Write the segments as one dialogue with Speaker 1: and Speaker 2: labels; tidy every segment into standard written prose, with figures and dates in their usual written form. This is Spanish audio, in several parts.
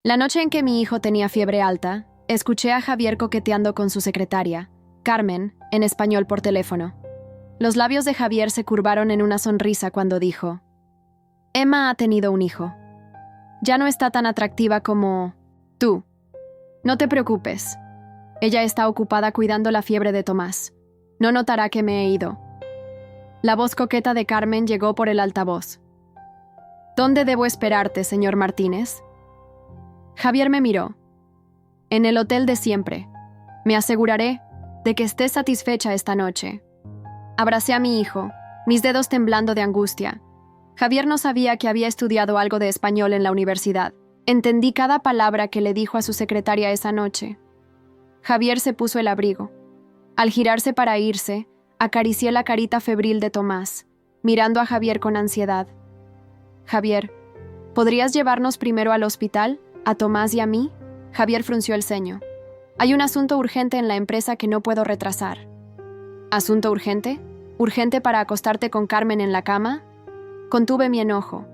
Speaker 1: La noche en que mi hijo tenía fiebre alta, escuché a Javier coqueteando con su secretaria, Carmen, en español por teléfono. Los labios de Javier se curvaron en una sonrisa cuando dijo: Emma ha tenido un hijo. Ya no está tan atractiva como tú. No te preocupes. Ella está ocupada cuidando la fiebre de Tomás. No notará que me he ido. La voz coqueta de Carmen llegó por el altavoz. ¿Dónde debo esperarte, señor Martínez? Javier me miró. En el hotel de siempre. Me aseguraré de que estés satisfecha esta noche. Abracé a mi hijo, mis dedos temblando de angustia. Javier no sabía que había estudiado algo de español en la universidad. Entendí cada palabra que le dijo a su secretaria esa noche. Javier se puso el abrigo. Al girarse para irse, acaricié la carita febril de Tomás, mirando a Javier con ansiedad. Javier, ¿podrías llevarnos primero al hospital, a Tomás y a mí? Javier frunció el ceño. Hay un asunto urgente en la empresa que no puedo retrasar. ¿Asunto urgente? ¿Urgente para acostarte con Carmen en la cama? Contuve mi enojo.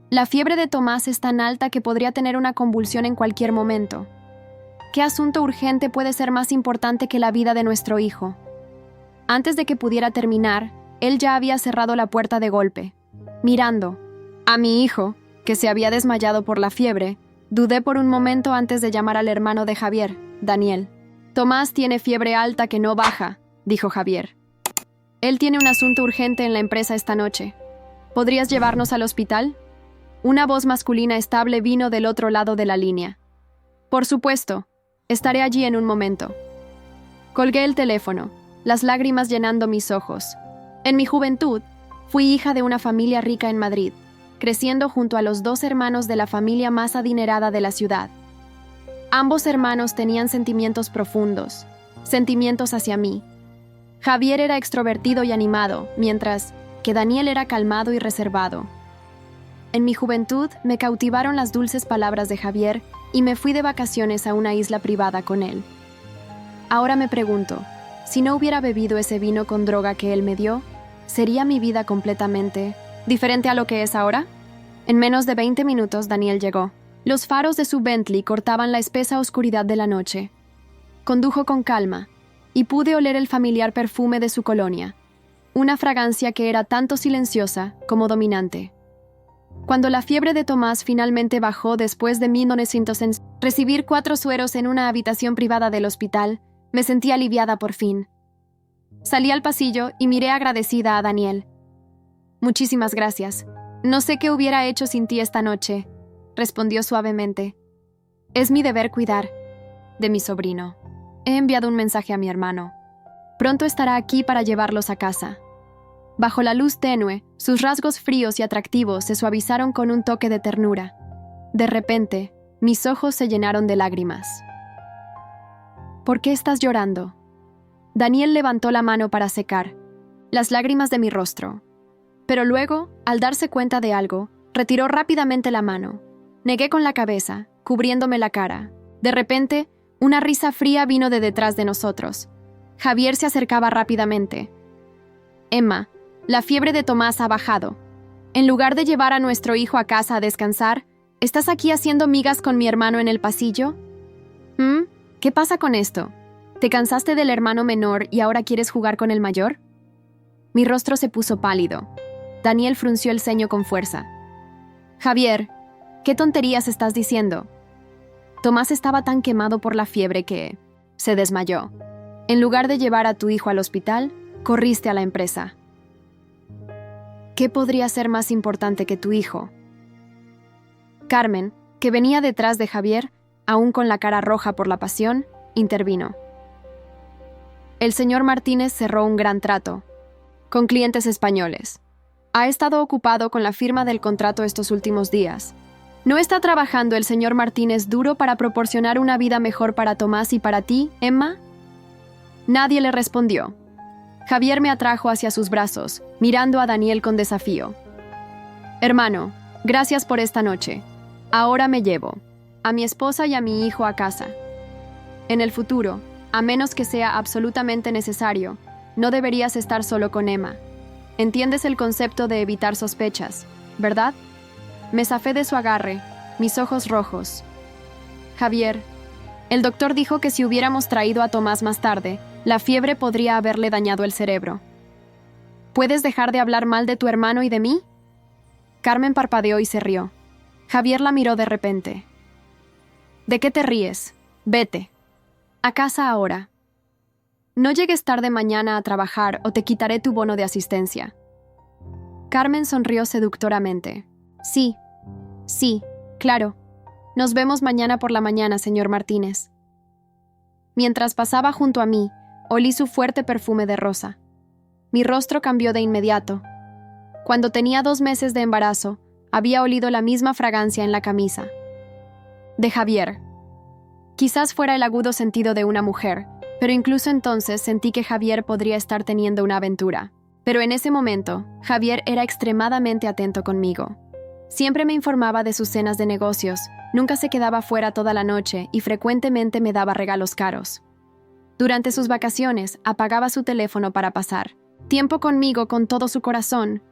Speaker 1: La fiebre de Tomás es tan alta que podría tener una convulsión en cualquier momento. ¿Qué asunto urgente puede ser más importante que la vida de nuestro hijo? Antes de que pudiera terminar, él ya había cerrado la puerta de golpe. Mirando a mi hijo, que se había desmayado por la fiebre, dudé por un momento antes de llamar al hermano de Javier, Daniel. Tomás tiene fiebre alta que no baja, dijo Javier. Él tiene un asunto urgente en la empresa esta noche. ¿Podrías llevarnos al hospital? Una voz masculina estable vino del otro lado de la línea. Por supuesto, estaré allí en un momento. Colgué el teléfono, las lágrimas llenando mis ojos. En mi juventud, fui hija de una familia rica en Madrid, creciendo junto a los dos hermanos de la familia más adinerada de la ciudad. Ambos hermanos tenían sentimientos profundos, sentimientos hacia mí. Javier era extrovertido y animado, mientras que Daniel era calmado y reservado. En mi juventud me cautivaron las dulces palabras de Javier y me fui de vacaciones a una isla privada con él. Ahora me pregunto, si no hubiera bebido ese vino con droga que él me dio, ¿sería mi vida completamente diferente a lo que es ahora? En menos de 20 minutos Daniel llegó. Los faros de su Bentley cortaban la espesa oscuridad de la noche. Condujo con calma, y pude oler el familiar perfume de su colonia, una fragancia que era tanto silenciosa como dominante. Cuando la fiebre de Tomás finalmente bajó después de 1900 recibir 4 sueros en una habitación privada del hospital, me sentí aliviada por fin. Salí al pasillo y miré agradecida a Daniel. Muchísimas gracias. No sé qué hubiera hecho sin ti esta noche, respondió suavemente. Es mi deber cuidar de mi sobrino. He enviado un mensaje a mi hermano. Pronto estará aquí para llevarlos a casa. Bajo la luz tenue, sus rasgos fríos y atractivos se suavizaron con un toque de ternura. De repente, mis ojos se llenaron de lágrimas. ¿Por qué estás llorando? Daniel levantó la mano para secar las lágrimas de mi rostro. Pero luego, al darse cuenta de algo, retiró rápidamente la mano. Negué con la cabeza, cubriéndome la cara. De repente, una risa fría vino de detrás de nosotros. Javier se acercaba rápidamente. Emma, la fiebre de Tomás ha bajado. En lugar de llevar a nuestro hijo a casa a descansar, ¿estás aquí haciendo migas con mi hermano en el pasillo? ¿Qué pasa con esto? ¿Te cansaste del hermano menor y ahora quieres jugar con el mayor? Mi rostro se puso pálido. Daniel frunció el ceño con fuerza. Javier, ¿qué tonterías estás diciendo? Tomás estaba tan quemado por la fiebre que se desmayó. En lugar de llevar a tu hijo al hospital, corriste a la empresa. ¿Qué podría ser más importante que tu hijo? Carmen, que venía detrás de Javier, aún con la cara roja por la pasión, intervino. El señor Martínez cerró un gran trato con clientes españoles. Ha estado ocupado con la firma del contrato estos últimos días. ¿No está trabajando el señor Martínez duro para proporcionar una vida mejor para Tomás y para ti, Emma? Nadie le respondió. Javier me atrajo hacia sus brazos, mirando a Daniel con desafío. Hermano, gracias por esta noche. Ahora me llevo a mi esposa y a mi hijo a casa. En el futuro, a menos que sea absolutamente necesario, no deberías estar solo con Emma. Entiendes el concepto de evitar sospechas, ¿verdad? Me zafé de su agarre, mis ojos rojos. Javier, el doctor dijo que si hubiéramos traído a Tomás más tarde, la fiebre podría haberle dañado el cerebro. ¿Puedes dejar de hablar mal de tu hermano y de mí? Carmen parpadeó y se rió. Javier la miró de repente. ¿De qué te ríes? Vete. A casa ahora. No llegues tarde mañana a trabajar o te quitaré tu bono de asistencia. Carmen sonrió seductoramente. Sí, claro. Nos vemos mañana por la mañana, señor Martínez. Mientras pasaba junto a mí, olí su fuerte perfume de rosa. Mi rostro cambió de inmediato. Cuando tenía 2 meses de embarazo, había olido la misma fragancia en la camisa. De Javier. Quizás fuera el agudo sentido de una mujer, pero incluso entonces sentí que Javier podría estar teniendo una aventura. Pero en ese momento, Javier era extremadamente atento conmigo. Siempre me informaba de sus cenas de negocios, nunca se quedaba fuera toda la noche y frecuentemente me daba regalos caros. Durante sus vacaciones, apagaba su teléfono para pasar tiempo conmigo con todo su corazón.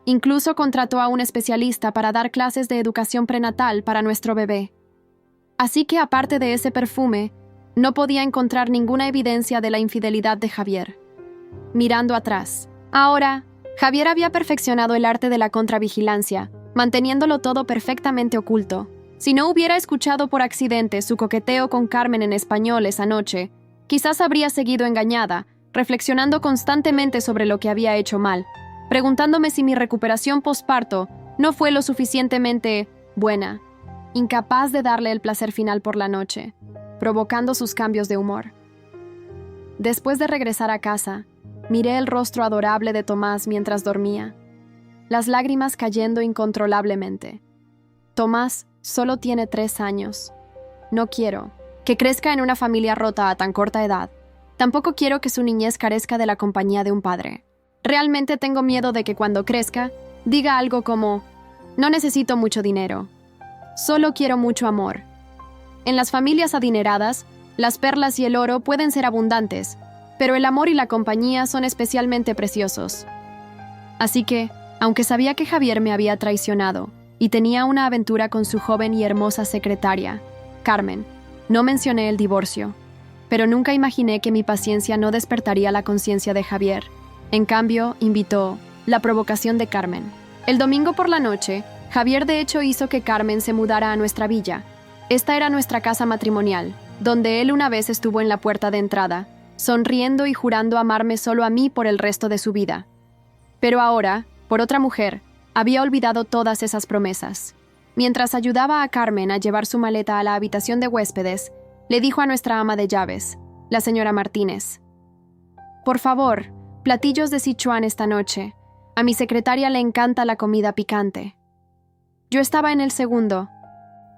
Speaker 1: Incluso contrató a un especialista para dar clases de educación prenatal para nuestro bebé. Así que aparte de ese perfume, no podía encontrar ninguna evidencia de la infidelidad de Javier. Mirando atrás. Ahora, Javier había perfeccionado el arte de la contravigilancia, manteniéndolo todo perfectamente oculto. Si no hubiera escuchado por accidente su coqueteo con Carmen en español esa noche, quizás habría seguido engañada, reflexionando constantemente sobre lo que había hecho mal, preguntándome si mi recuperación posparto no fue lo suficientemente buena, incapaz de darle el placer final por la noche, provocando sus cambios de humor. Después de regresar a casa, miré el rostro adorable de Tomás mientras dormía, las lágrimas cayendo incontrolablemente. Tomás solo tiene 3 años. No quiero que crezca en una familia rota a tan corta edad. Tampoco quiero que su niñez carezca de la compañía de un padre. Realmente tengo miedo de que cuando crezca, diga algo como: no necesito mucho dinero, solo quiero mucho amor. En las familias adineradas, las perlas y el oro pueden ser abundantes, pero el amor y la compañía son especialmente preciosos. Así que, aunque sabía que Javier me había traicionado y tenía una aventura con su joven y hermosa secretaria, Carmen, no mencioné el divorcio, pero nunca imaginé que mi paciencia no despertaría la conciencia de Javier. En cambio, invitó la provocación de Carmen. El domingo por la noche, Javier de hecho hizo que Carmen se mudara a nuestra villa. Esta era nuestra casa matrimonial, donde él una vez estuvo en la puerta de entrada, sonriendo y jurando amarme solo a mí por el resto de su vida. Pero ahora, por otra mujer, había olvidado todas esas promesas. Mientras ayudaba a Carmen a llevar su maleta a la habitación de huéspedes, le dijo a nuestra ama de llaves, la señora Martínez: por favor, platillos de Sichuan esta noche. A mi secretaria le encanta la comida picante. Yo estaba en el segundo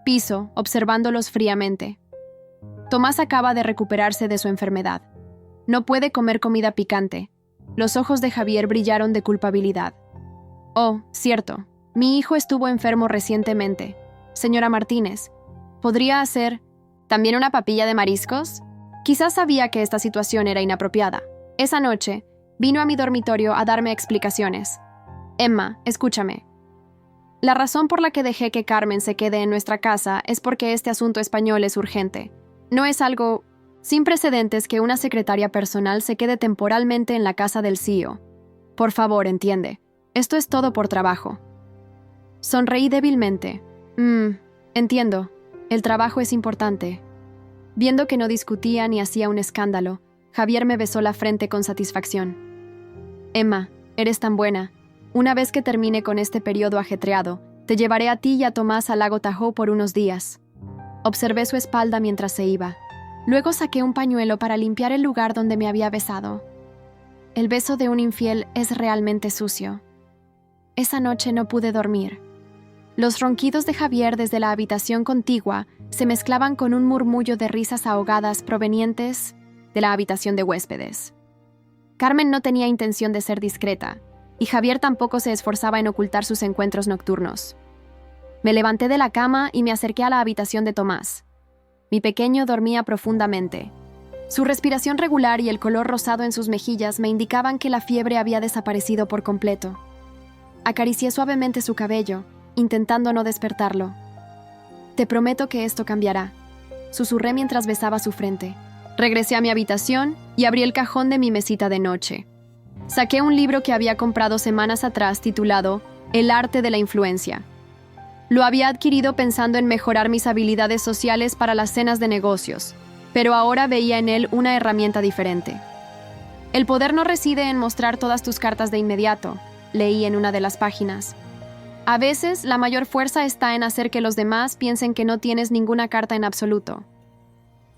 Speaker 1: piso, observándolos fríamente. Tomás acaba de recuperarse de su enfermedad. No puede comer comida picante. Los ojos de Javier brillaron de culpabilidad. Oh, cierto. Mi hijo estuvo enfermo recientemente. Señora Martínez, ¿podría hacer también una papilla de mariscos? Quizás sabía que esta situación era inapropiada. Esa noche, vino a mi dormitorio a darme explicaciones. Emma, escúchame. La razón por la que dejé que Carmen se quede en nuestra casa es porque este asunto español es urgente. No es algo sin precedentes que una secretaria personal se quede temporalmente en la casa del CEO. Por favor, entiende. Esto es todo por trabajo. Sonreí débilmente. Entiendo. El trabajo es importante. Viendo que no discutía ni hacía un escándalo, Javier me besó la frente con satisfacción. Emma, eres tan buena. Una vez que termine con este periodo ajetreado, te llevaré a ti y a Tomás al lago Tahoe por unos días. Observé su espalda mientras se iba. Luego saqué un pañuelo para limpiar el lugar donde me había besado. El beso de un infiel es realmente sucio. Esa noche no pude dormir. Los ronquidos de Javier desde la habitación contigua se mezclaban con un murmullo de risas ahogadas provenientes de la habitación de huéspedes. Carmen no tenía intención de ser discreta, y Javier tampoco se esforzaba en ocultar sus encuentros nocturnos. Me levanté de la cama y me acerqué a la habitación de Tomás. Mi pequeño dormía profundamente. Su respiración regular y el color rosado en sus mejillas me indicaban que la fiebre había desaparecido por completo. Acaricié suavemente su cabello, intentando no despertarlo. Te prometo que esto cambiará. susurré mientras besaba su frente. Regresé a mi habitación y abrí el cajón de mi mesita de noche. Saqué un libro que había comprado semanas atrás titulado El arte de la influencia. Lo había adquirido pensando en mejorar mis habilidades sociales para las cenas de negocios, pero ahora veía en él una herramienta diferente. El poder no reside en mostrar todas tus cartas de inmediato, leí en una de las páginas. A veces, la mayor fuerza está en hacer que los demás piensen que no tienes ninguna carta en absoluto.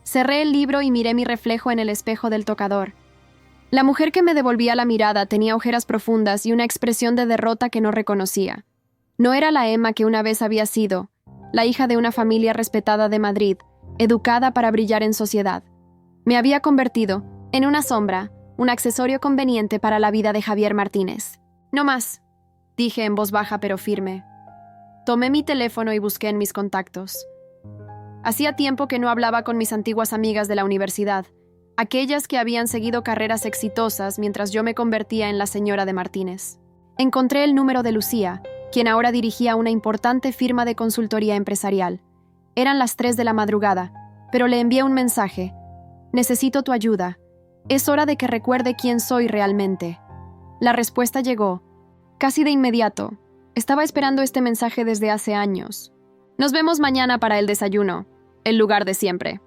Speaker 1: Cerré el libro y miré mi reflejo en el espejo del tocador. La mujer que me devolvía la mirada tenía ojeras profundas y una expresión de derrota que no reconocía. No era la Emma que una vez había sido, la hija de una familia respetada de Madrid, educada para brillar en sociedad. Me había convertido en una sombra, un accesorio conveniente para la vida de Javier Martínez. No más, dije en voz baja pero firme. Tomé mi teléfono y busqué en mis contactos. Hacía tiempo que no hablaba con mis antiguas amigas de la universidad, aquellas que habían seguido carreras exitosas mientras yo me convertía en la señora de Martínez. Encontré el número de Lucía, quien ahora dirigía una importante firma de consultoría empresarial. Eran las 3 de la madrugada, pero le envié un mensaje. Necesito tu ayuda. Es hora de que recuerde quién soy realmente. La respuesta llegó, casi de inmediato. Estaba esperando este mensaje desde hace años. Nos vemos mañana para el desayuno, el lugar de siempre.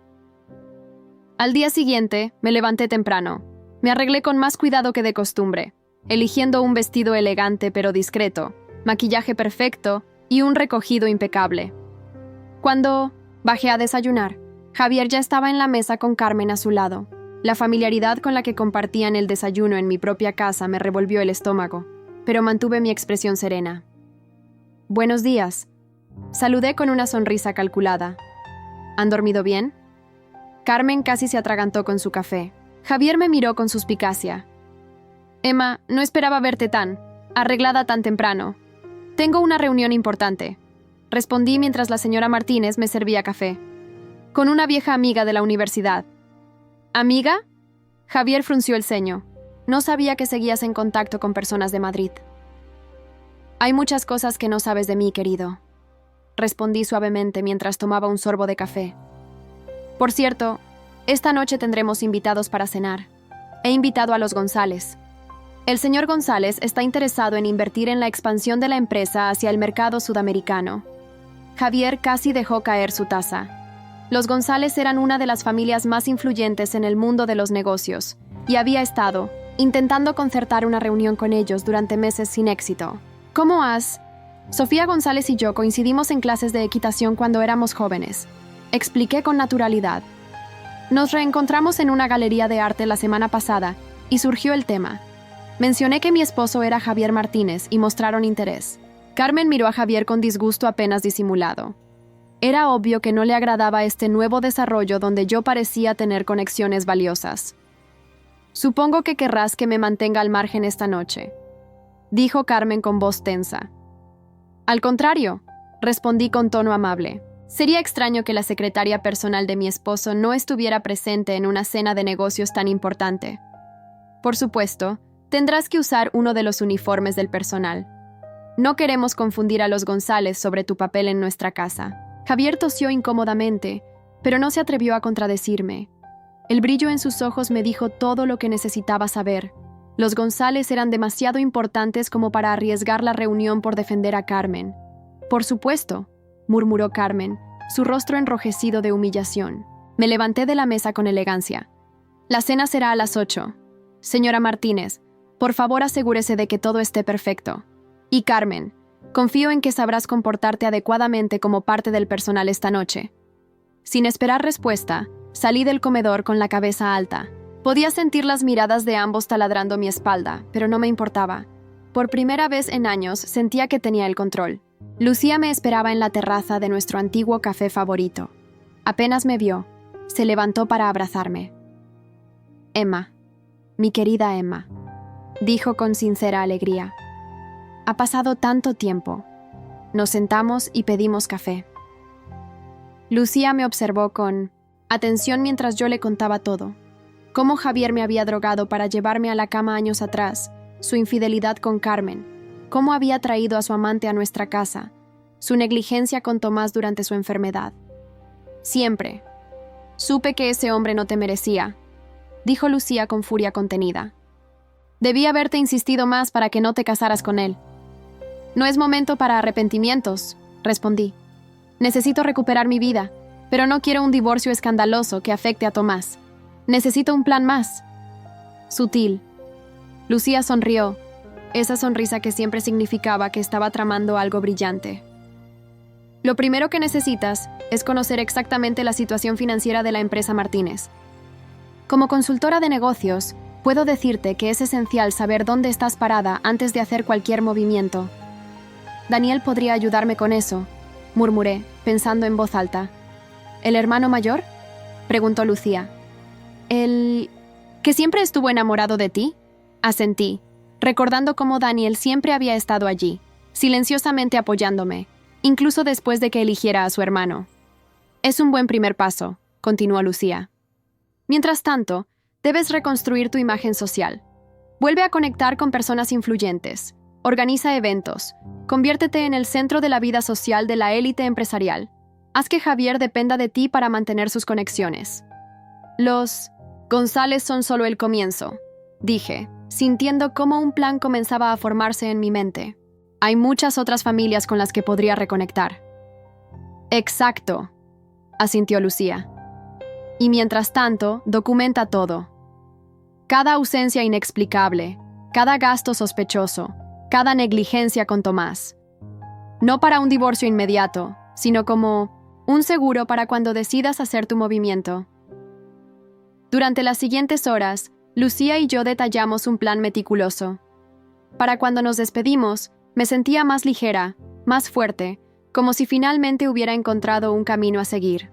Speaker 1: Al día siguiente, me levanté temprano. Me arreglé con más cuidado que de costumbre, eligiendo un vestido elegante pero discreto, maquillaje perfecto y un recogido impecable. Cuando bajé a desayunar, Javier ya estaba en la mesa con Carmen a su lado. La familiaridad con la que compartían el desayuno en mi propia casa me revolvió el estómago, pero mantuve mi expresión serena. «Buenos días», saludé con una sonrisa calculada. «¿Han dormido bien?» Carmen casi se atragantó con su café. Javier me miró con suspicacia. «Emma, no esperaba verte tan arreglada tan temprano. Tengo una reunión importante», respondí mientras la señora Martínez me servía café. «Con una vieja amiga de la universidad». «¿Amiga?» Javier frunció el ceño. No sabía que seguías en contacto con personas de Madrid. «Hay muchas cosas que no sabes de mí, querido», respondí suavemente mientras tomaba un sorbo de café. «Por cierto, esta noche tendremos invitados para cenar. He invitado a los González. El señor González está interesado en invertir en la expansión de la empresa hacia el mercado sudamericano». Javier casi dejó caer su taza. Los González eran una de las familias más influyentes en el mundo de los negocios, y había estado intentando concertar una reunión con ellos durante meses sin éxito. «¿Cómo has?» Sofía González y yo coincidimos en clases de equitación cuando éramos jóvenes. Expliqué con naturalidad. Nos reencontramos en una galería de arte la semana pasada y surgió el tema. Mencioné que mi esposo era Javier Martínez y mostraron interés. Carmen miró a Javier con disgusto apenas disimulado. Era obvio que no le agradaba este nuevo desarrollo donde yo parecía tener conexiones valiosas. «Supongo que querrás que me mantenga al margen esta noche», dijo Carmen con voz tensa. «Al contrario», respondí con tono amable. Sería extraño que la secretaria personal de mi esposo no estuviera presente en una cena de negocios tan importante. Por supuesto, tendrás que usar uno de los uniformes del personal. No queremos confundir a los González sobre tu papel en nuestra casa». Javier tosió incómodamente, pero no se atrevió a contradecirme. El brillo en sus ojos me dijo todo lo que necesitaba saber. Los González eran demasiado importantes como para arriesgar la reunión por defender a Carmen. «Por supuesto», murmuró Carmen, su rostro enrojecido de humillación. Me levanté de la mesa con elegancia. «La cena será a las 8. Señora Martínez, por favor asegúrese de que todo esté perfecto. Y Carmen, confío en que sabrás comportarte adecuadamente como parte del personal esta noche». Sin esperar respuesta, salí del comedor con la cabeza alta. Podía sentir las miradas de ambos taladrando mi espalda, pero no me importaba. Por primera vez en años sentía que tenía el control. Lucía me esperaba en la terraza de nuestro antiguo café favorito. Apenas me vio, se levantó para abrazarme. «Emma, mi querida Emma», dijo con sincera alegría. «Ha pasado tanto tiempo». Nos sentamos y pedimos café. Lucía me observó con atención mientras yo le contaba todo. Cómo Javier me había drogado para llevarme a la cama años atrás, su infidelidad con Carmen, cómo había traído a su amante a nuestra casa, su negligencia con Tomás durante su enfermedad. Siempre, Supe que ese hombre no te merecía, dijo Lucía con furia contenida. Debí haberte insistido más para que no te casaras con él. No es momento para arrepentimientos, respondí. Necesito recuperar mi vida, pero no quiero un divorcio escandaloso que afecte a Tomás. Necesito un plan más. Sutil. Lucía sonrió, esa sonrisa que siempre significaba que estaba tramando algo brillante. Lo primero que necesitas es conocer exactamente la situación financiera de la empresa Martínez. Como consultora de negocios, puedo decirte que es esencial saber dónde estás parada antes de hacer cualquier movimiento. Daniel podría ayudarme con eso, murmuré, pensando en voz alta. ¿El hermano mayor?, preguntó Lucía. ¿El que siempre estuvo enamorado de ti?, asentí, recordando cómo Daniel siempre había estado allí, silenciosamente apoyándome, incluso después de que eligiera a su hermano. Es un buen primer paso, continuó Lucía. Mientras tanto, debes reconstruir tu imagen social. Vuelve a conectar con personas influyentes. Organiza eventos. Conviértete en el centro de la vida social de la élite empresarial. Haz que Javier dependa de ti para mantener sus conexiones. Los González son solo el comienzo, dije, sintiendo cómo un plan comenzaba a formarse en mi mente. Hay muchas otras familias con las que podría reconectar. Exacto, asintió Lucía. Y mientras tanto, documenta todo. Cada ausencia inexplicable, cada gasto sospechoso, cada negligencia con Tomás. No para un divorcio inmediato, sino como un seguro para cuando decidas hacer tu movimiento. Durante las siguientes horas, Lucía y yo detallamos un plan meticuloso. Para cuando nos despedimos, me sentía más ligera, más fuerte, como si finalmente hubiera encontrado un camino a seguir.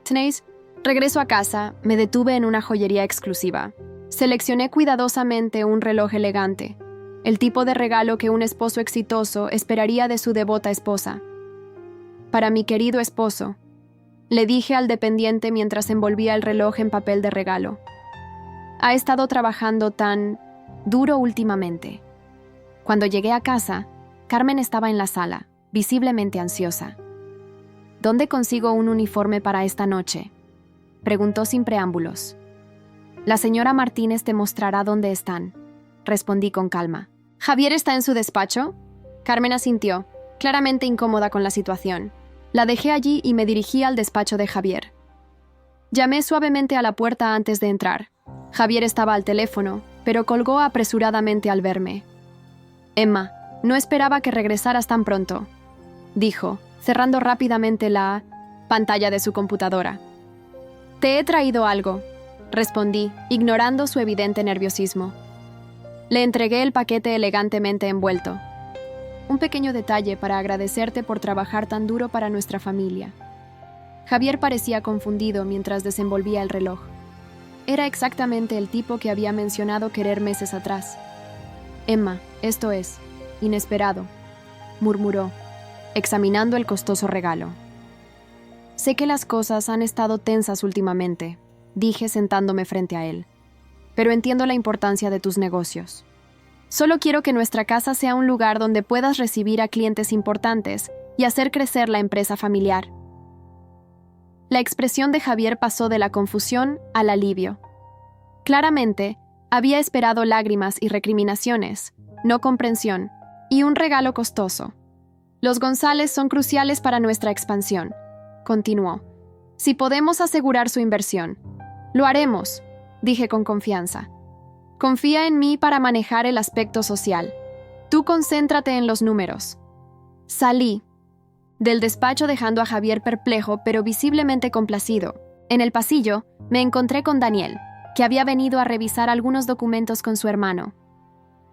Speaker 1: Tenéis, regreso a casa, me detuve en una joyería exclusiva. Seleccioné cuidadosamente un reloj elegante, el tipo de regalo que un esposo exitoso esperaría de su devota esposa. Para mi querido esposo, le dije al dependiente mientras envolvía el reloj en papel de regalo. Ha estado trabajando tan duro últimamente. Cuando llegué a casa, Carmen estaba en la sala, visiblemente ansiosa. ¿Dónde consigo un uniforme para esta noche?, preguntó sin preámbulos. La señora Martínez te mostrará dónde están, respondí con calma. ¿Javier está en su despacho? Carmen asintió, claramente incómoda con la situación. La dejé allí y me dirigí al despacho de Javier. Llamé suavemente a la puerta antes de entrar. Javier estaba al teléfono, pero colgó apresuradamente al verme. Emma, no esperaba que regresaras tan pronto, dijo, cerrando rápidamente la pantalla de su computadora. Te he traído algo, respondí, ignorando su evidente nerviosismo. Le entregué el paquete elegantemente envuelto. Un pequeño detalle para agradecerte por trabajar tan duro para nuestra familia. Javier parecía confundido mientras desenvolvía el reloj. Era exactamente el tipo que había mencionado querer meses atrás. Emma, esto es inesperado, murmuró, examinando el costoso regalo. Sé que las cosas han estado tensas últimamente, dije sentándome frente a él, pero entiendo la importancia de tus negocios. Solo quiero que nuestra casa sea un lugar donde puedas recibir a clientes importantes y hacer crecer la empresa familiar. La expresión de Javier pasó de la confusión al alivio. Claramente, había esperado lágrimas y recriminaciones, no comprensión, y un regalo costoso. Los González son cruciales para nuestra expansión, continuó. Si podemos asegurar su inversión, lo haremos, dije con confianza. Confía en mí para manejar el aspecto social. Tú concéntrate en los números. Salí del despacho dejando a Javier perplejo pero visiblemente complacido. En el pasillo, me encontré con Daniel, que había venido a revisar algunos documentos con su hermano.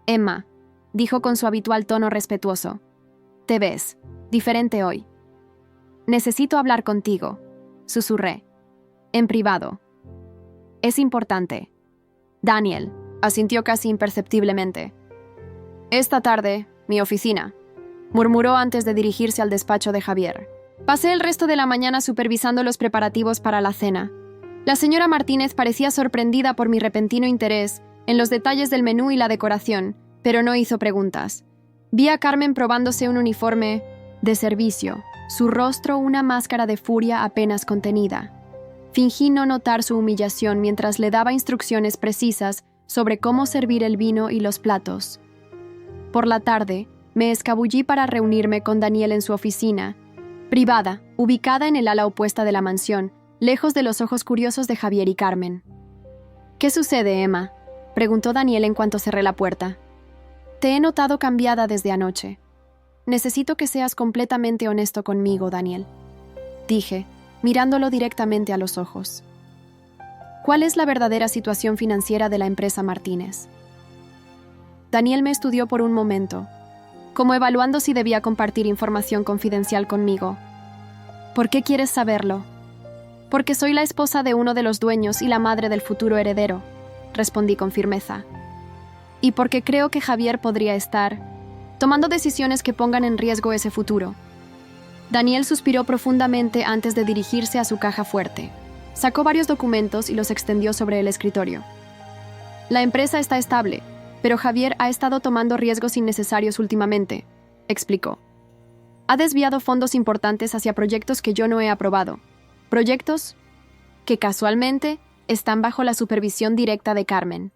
Speaker 1: Emma, dijo con su habitual tono respetuoso, te ves diferente hoy. Necesito hablar contigo, susurré, en privado. Es importante. Daniel asintió casi imperceptiblemente. Esta tarde, mi oficina, murmuró antes de dirigirse al despacho de Javier. Pasé el resto de la mañana supervisando los preparativos para la cena. La señora Martínez parecía sorprendida por mi repentino interés en los detalles del menú y la decoración, pero no hizo preguntas. Vi a Carmen probándose un uniforme de servicio, su rostro una máscara de furia apenas contenida. Fingí no notar su humillación mientras le daba instrucciones precisas sobre cómo servir el vino y los platos. Por la tarde, me escabullí para reunirme con Daniel en su oficina, privada, ubicada en el ala opuesta de la mansión, lejos de los ojos curiosos de Javier y Carmen. «¿Qué sucede, Emma?», preguntó Daniel en cuanto cerré la puerta. «Te he notado cambiada desde anoche. Necesito que seas completamente honesto conmigo, Daniel», dije, mirándolo directamente a los ojos. «¿Cuál es la verdadera situación financiera de la empresa Martínez?». Daniel me estudió por un momento, como evaluando si debía compartir información confidencial conmigo. «¿Por qué quieres saberlo?». «Porque soy la esposa de uno de los dueños y la madre del futuro heredero», respondí con firmeza. «Y porque creo que Javier podría estar tomando decisiones que pongan en riesgo ese futuro». Daniel suspiró profundamente antes de dirigirse a su caja fuerte. Sacó varios documentos y los extendió sobre el escritorio. «La empresa está estable, pero Javier ha estado tomando riesgos innecesarios últimamente», explicó. «Ha desviado fondos importantes hacia proyectos que yo no he aprobado. Proyectos que, casualmente, están bajo la supervisión directa de Carmen.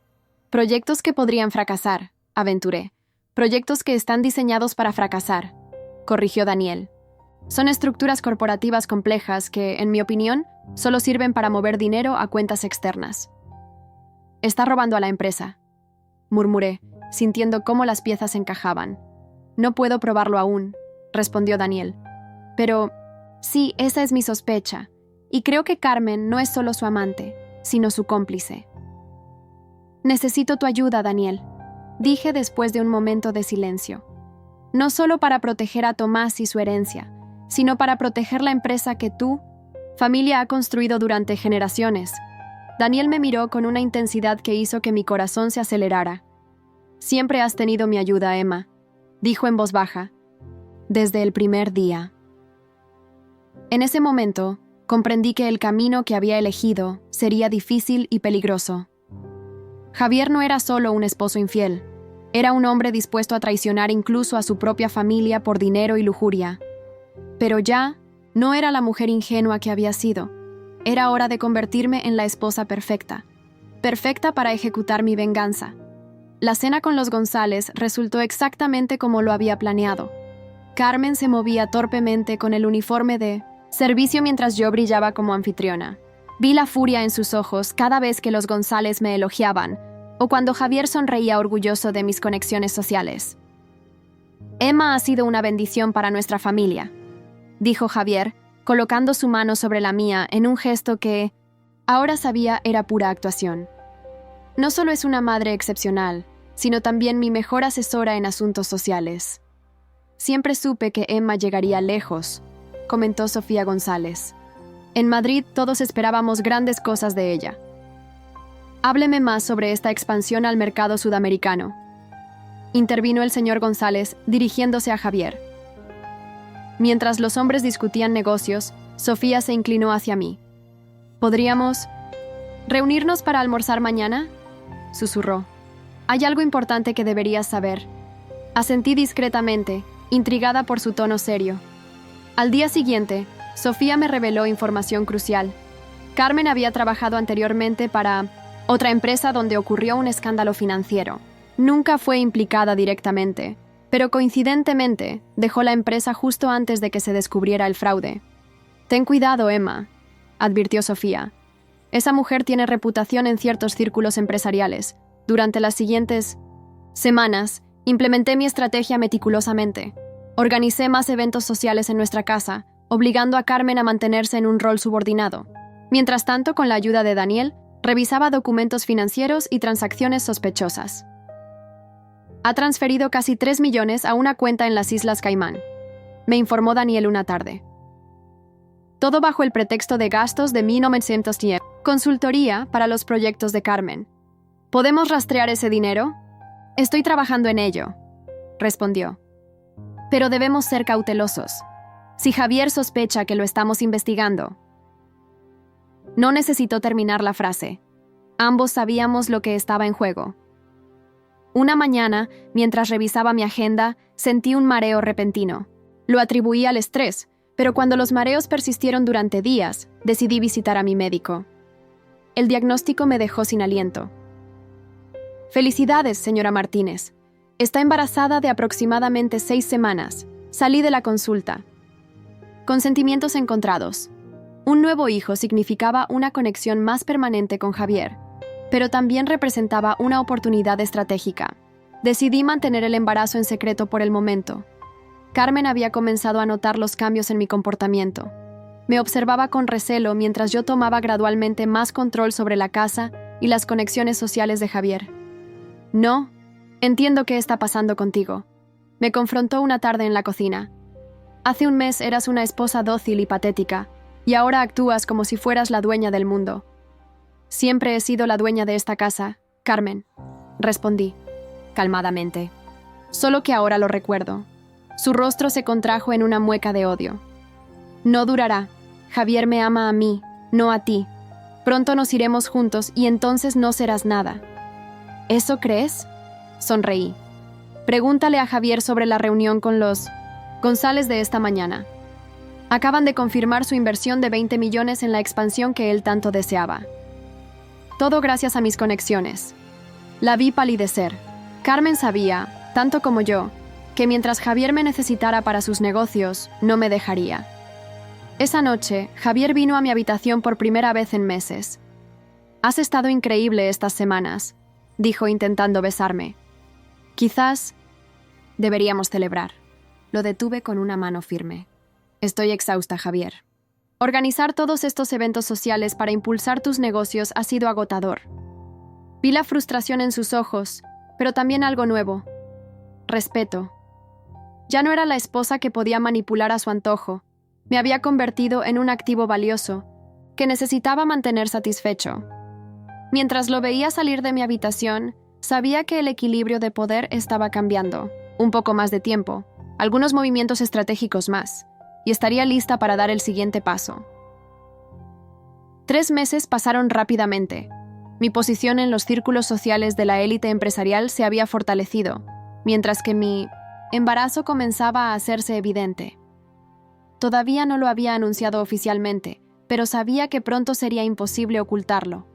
Speaker 1: Proyectos que podrían fracasar», aventuré. «Proyectos que están diseñados para fracasar», corrigió Daniel. «Son estructuras corporativas complejas que, en mi opinión, solo sirven para mover dinero a cuentas externas». «Está robando a la empresa», murmuré, sintiendo cómo las piezas encajaban. «No puedo probarlo aún», respondió Daniel. «Pero sí, esa es mi sospecha, y creo que Carmen no es solo su amante, sino su cómplice». «Necesito tu ayuda, Daniel», dije después de un momento de silencio. «No solo para proteger a Tomás y su herencia, sino para proteger la empresa que tu familia ha construido durante generaciones». Daniel me miró con una intensidad que hizo que mi corazón se acelerara. «Siempre has tenido mi ayuda, Emma», dijo en voz baja. «Desde el primer día». En ese momento, comprendí que el camino que había elegido sería difícil y peligroso. Javier no era solo un esposo infiel, era un hombre dispuesto a traicionar incluso a su propia familia por dinero y lujuria. Pero ya no era la mujer ingenua que había sido. Era hora de convertirme en la esposa perfecta, perfecta para ejecutar mi venganza. La cena con los González resultó exactamente como lo había planeado. Carmen se movía torpemente con el uniforme de servicio mientras yo brillaba como anfitriona. Vi la furia en sus ojos cada vez que los González me elogiaban o cuando Javier sonreía orgulloso de mis conexiones sociales. «Emma ha sido una bendición para nuestra familia», dijo Javier, colocando su mano sobre la mía en un gesto que, ahora sabía, era pura actuación. «No solo es una madre excepcional, sino también mi mejor asesora en asuntos sociales». «Siempre supe que Emma llegaría lejos», comentó Sofía González. «En Madrid todos esperábamos grandes cosas de ella». «Hábleme más sobre esta expansión al mercado sudamericano», intervino el señor González, dirigiéndose a Javier. Mientras los hombres discutían negocios, Sofía se inclinó hacia mí. «¿Podríamos reunirnos para almorzar mañana?», susurró. «Hay algo importante que deberías saber». Asentí discretamente, intrigada por su tono serio. Al día siguiente, Sofía me reveló información crucial. Carmen había trabajado anteriormente para otra empresa donde ocurrió un escándalo financiero. Nunca fue implicada directamente, pero coincidentemente dejó la empresa justo antes de que se descubriera el fraude. «Ten cuidado, Emma», advirtió Sofía. «Esa mujer tiene reputación en ciertos círculos empresariales. Durante las siguientes semanas, implementé mi estrategia meticulosamente. Organicé más eventos sociales en nuestra casa, obligando a Carmen a mantenerse en un rol subordinado. Mientras tanto, con la ayuda de Daniel, revisaba documentos financieros y transacciones sospechosas. Ha transferido casi 3 millones a una cuenta en las Islas Caimán», me informó Daniel una tarde. «Todo bajo el pretexto de gastos de 1910, consultoría para los proyectos de Carmen. ¿Podemos rastrear ese dinero?». «Estoy trabajando en ello», respondió. «Pero debemos ser cautelosos. Si Javier sospecha que lo estamos investigando». No necesitó terminar la frase. Ambos sabíamos lo que estaba en juego. Una mañana, mientras revisaba mi agenda, sentí un mareo repentino. Lo atribuí al estrés, Pero cuando los mareos persistieron durante días, decidí visitar a mi médico. El diagnóstico me dejó sin aliento. Felicidades, señora Martínez. Está embarazada de aproximadamente 6 semanas. Salí de la consulta. Con sentimientos encontrados. Un nuevo hijo significaba una conexión más permanente con Javier, pero también representaba una oportunidad estratégica. Decidí mantener el embarazo en secreto por el momento. Carmen había comenzado a notar los cambios en mi comportamiento. Me observaba con recelo mientras yo tomaba gradualmente más control sobre la casa y las conexiones sociales de Javier. No, entiendo qué está pasando contigo. Me confrontó una tarde en la cocina. Hace un mes eras una esposa dócil y patética, y ahora actúas como si fueras la dueña del mundo. Siempre he sido la dueña de esta casa, Carmen, respondí, calmadamente. Solo que ahora lo recuerdo. Su rostro se contrajo en una mueca de odio. No durará. Javier me ama a mí, no a ti. Pronto nos iremos juntos y entonces no serás nada. ¿Eso crees? Sonreí. Pregúntale a Javier sobre la reunión con los González de esta mañana. Acaban de confirmar su inversión de 20 millones en la expansión que él tanto deseaba. Todo gracias a mis conexiones. La vi palidecer. Carmen sabía, tanto como yo, que mientras Javier me necesitara para sus negocios, no me dejaría. Esa noche, Javier vino a mi habitación por primera vez en meses. «Has estado increíble estas semanas», dijo intentando besarme. «Quizás deberíamos celebrar». Lo detuve con una mano firme. «Estoy exhausta, Javier. Organizar todos estos eventos sociales para impulsar tus negocios ha sido agotador». Vi la frustración en sus ojos, pero también algo nuevo. Respeto. Ya no era la esposa que podía manipular a su antojo. Me había convertido en un activo valioso, que necesitaba mantener satisfecho. Mientras lo veía salir de mi habitación, sabía que el equilibrio de poder estaba cambiando. Un poco más de tiempo, algunos movimientos estratégicos más, y estaría lista para dar el siguiente paso. 3 meses pasaron rápidamente. Mi posición en los círculos sociales de la élite empresarial se había fortalecido, mientras que mi embarazo comenzaba a hacerse evidente. Todavía no lo había anunciado oficialmente, pero sabía que pronto sería imposible ocultarlo.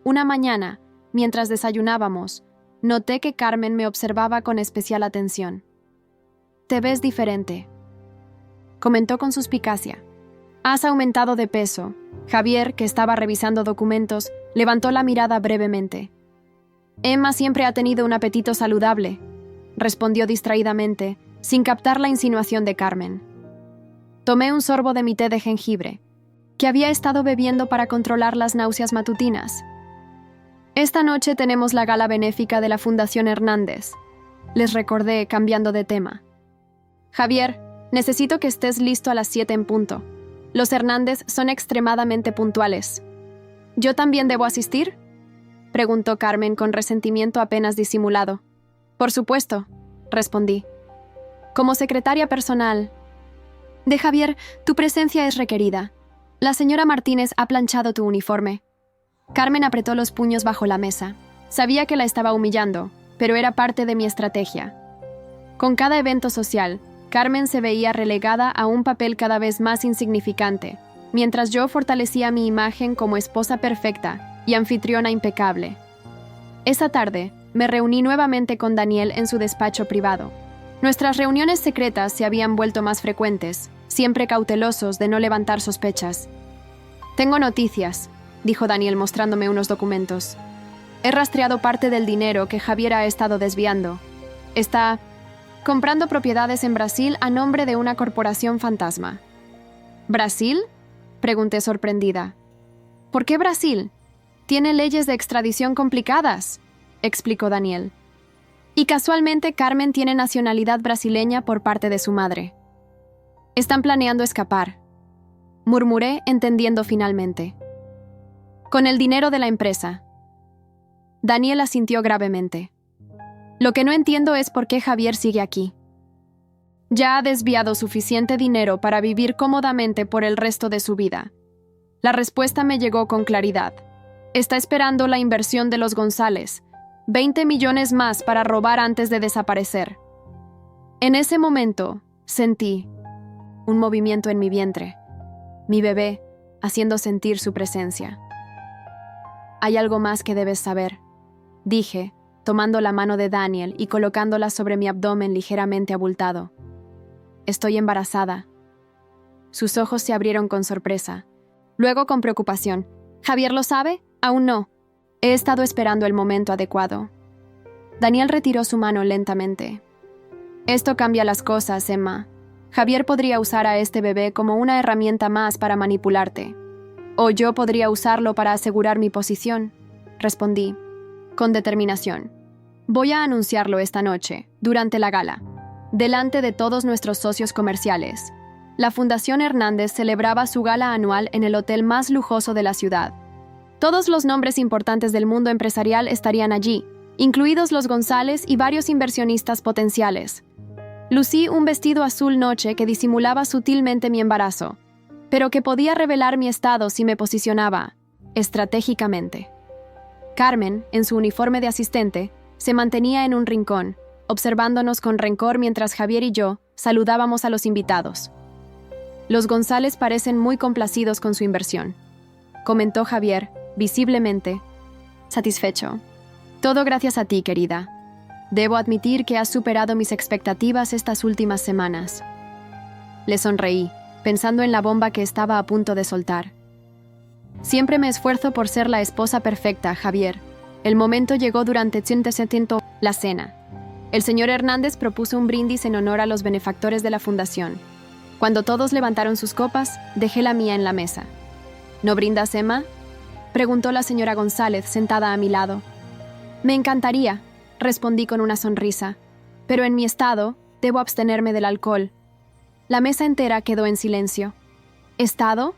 Speaker 1: Una mañana, mientras desayunábamos, noté que Carmen me observaba con especial atención. «Te ves diferente», comentó con suspicacia. «Has aumentado de peso». Javier, que estaba revisando documentos, levantó la mirada brevemente. «Emma siempre ha tenido un apetito saludable», respondió distraídamente, sin captar la insinuación de Carmen. Tomé un sorbo de mi té de jengibre, que había estado bebiendo para controlar las náuseas matutinas. «Esta noche tenemos la gala benéfica de la Fundación Hernández», les recordé, cambiando de tema. «Javier, necesito que estés listo a las 7 en punto. Los Hernández son extremadamente puntuales». «¿Yo también debo asistir?», preguntó Carmen con resentimiento apenas disimulado. «Por supuesto», respondí. «Como secretaria personal de Javier, tu presencia es requerida. La señora Martínez ha planchado tu uniforme». Carmen apretó los puños bajo la mesa. Sabía que la estaba humillando, pero era parte de mi estrategia. Con cada evento social, Carmen se veía relegada a un papel cada vez más insignificante, mientras yo fortalecía mi imagen como esposa perfecta y anfitriona impecable. Esa tarde, me reuní nuevamente con Daniel en su despacho privado. Nuestras reuniones secretas se habían vuelto más frecuentes, siempre cautelosos de no levantar sospechas. «Tengo noticias», dijo Daniel mostrándome unos documentos. «He rastreado parte del dinero que Javier ha estado desviando. Está comprando propiedades en Brasil a nombre de una corporación fantasma». «¿Brasil?», pregunté sorprendida. «¿Por qué Brasil? Tiene leyes de extradición complicadas», explicó Daniel. «Y casualmente Carmen tiene nacionalidad brasileña por parte de su madre. Están planeando escapar», murmuré, entendiendo finalmente. «Con el dinero de la empresa». Daniel asintió gravemente. «Lo que no entiendo es por qué Javier sigue aquí. Ya ha desviado suficiente dinero para vivir cómodamente por el resto de su vida». La respuesta me llegó con claridad. Está esperando la inversión de los González, 20 millones más para robar antes de desaparecer. En ese momento, sentí un movimiento en mi vientre. Mi bebé, haciendo sentir su presencia. Hay algo más que debes saber, dije, tomando la mano de Daniel y colocándola sobre mi abdomen ligeramente abultado. Estoy embarazada. Sus ojos se abrieron con sorpresa. Luego con preocupación. ¿Javier lo sabe? Aún no. He estado esperando el momento adecuado. Daniel retiró su mano lentamente. Esto cambia las cosas, Emma. Javier podría usar a este bebé como una herramienta más para manipularte. O yo podría usarlo para asegurar mi posición, respondí, con determinación. Voy a anunciarlo esta noche, durante la gala, delante de todos nuestros socios comerciales. La Fundación Hernández celebraba su gala anual en el hotel más lujoso de la ciudad. Todos los nombres importantes del mundo empresarial estarían allí, incluidos los González y varios inversionistas potenciales. Lucí un vestido azul noche que disimulaba sutilmente mi embarazo, pero que podía revelar mi estado si me posicionaba estratégicamente. Carmen, en su uniforme de asistente, se mantenía en un rincón, observándonos con rencor mientras Javier y yo saludábamos a los invitados. Los González parecen muy complacidos con su inversión, comentó Javier, visiblemente satisfecho. Todo gracias a ti, querida. Debo admitir que has superado mis expectativas estas últimas semanas. Le sonreí, pensando en la bomba que estaba a punto de soltar. Siempre me esfuerzo por ser la esposa perfecta, Javier. El momento llegó durante la cena. El señor Hernández propuso un brindis en honor a los benefactores de la fundación. Cuando todos levantaron sus copas, dejé la mía en la mesa. ¿No brindas, Emma?, preguntó la señora González, sentada a mi lado. Me encantaría, respondí con una sonrisa, pero en mi estado debo abstenerme del alcohol. La mesa entera quedó en silencio. ¿Estado?,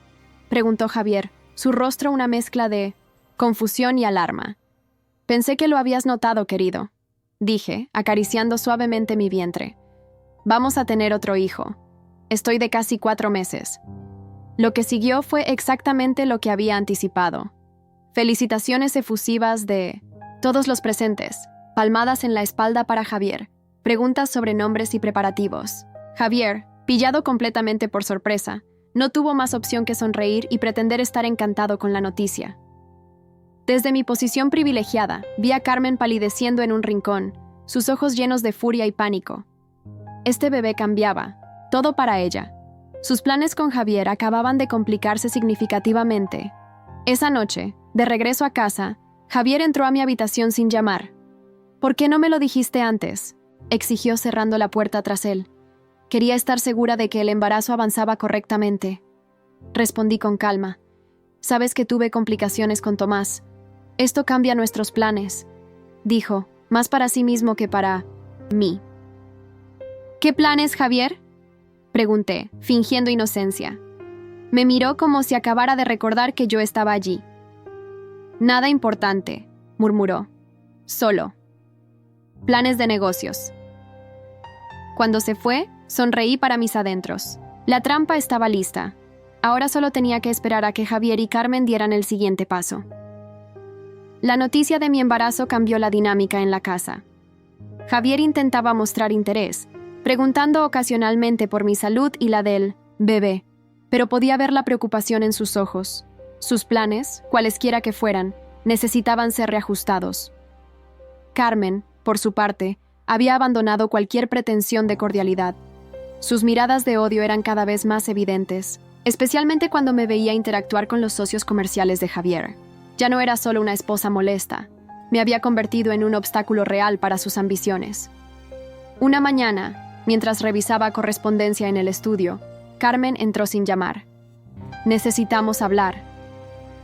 Speaker 1: preguntó Javier, su rostro una mezcla de confusión y alarma. Pensé que lo habías notado, querido, dije, acariciando suavemente mi vientre. Vamos a tener otro hijo. Estoy de casi 4 meses. Lo que siguió fue exactamente lo que había anticipado. Felicitaciones efusivas de todos los presentes, palmadas en la espalda para Javier, preguntas sobre nombres y preparativos. Javier, pillado completamente por sorpresa, no tuvo más opción que sonreír y pretender estar encantado con la noticia. Desde mi posición privilegiada, vi a Carmen palideciendo en un rincón, sus ojos llenos de furia y pánico. Este bebé cambiaba, todo para ella. Sus planes con Javier acababan de complicarse significativamente. Esa noche, de regreso a casa, Javier entró a mi habitación sin llamar. ¿Por qué no me lo dijiste antes?, exigió cerrando la puerta tras él. Quería estar segura de que el embarazo avanzaba correctamente. Respondí con calma. Sabes que tuve complicaciones con Tomás. Esto cambia nuestros planes, dijo, más para sí mismo que para mí. ¿Qué planes, Javier?, pregunté, fingiendo inocencia. Me miró como si acabara de recordar que yo estaba allí. Nada importante, murmuró. Solo planes de negocios. Cuando se fue, sonreí para mis adentros. La trampa estaba lista. Ahora solo tenía que esperar a que Javier y Carmen dieran el siguiente paso. La noticia de mi embarazo cambió la dinámica en la casa. Javier intentaba mostrar interés, preguntando ocasionalmente por mi salud y la del bebé, pero podía ver la preocupación en sus ojos. Sus planes, cualesquiera que fueran, necesitaban ser reajustados. Carmen, por su parte, había abandonado cualquier pretensión de cordialidad. Sus miradas de odio eran cada vez más evidentes, especialmente cuando me veía interactuar con los socios comerciales de Javier. Ya no era solo una esposa molesta, me había convertido en un obstáculo real para sus ambiciones. Una mañana, mientras revisaba correspondencia en el estudio, Carmen entró sin llamar. «Necesitamos hablar»,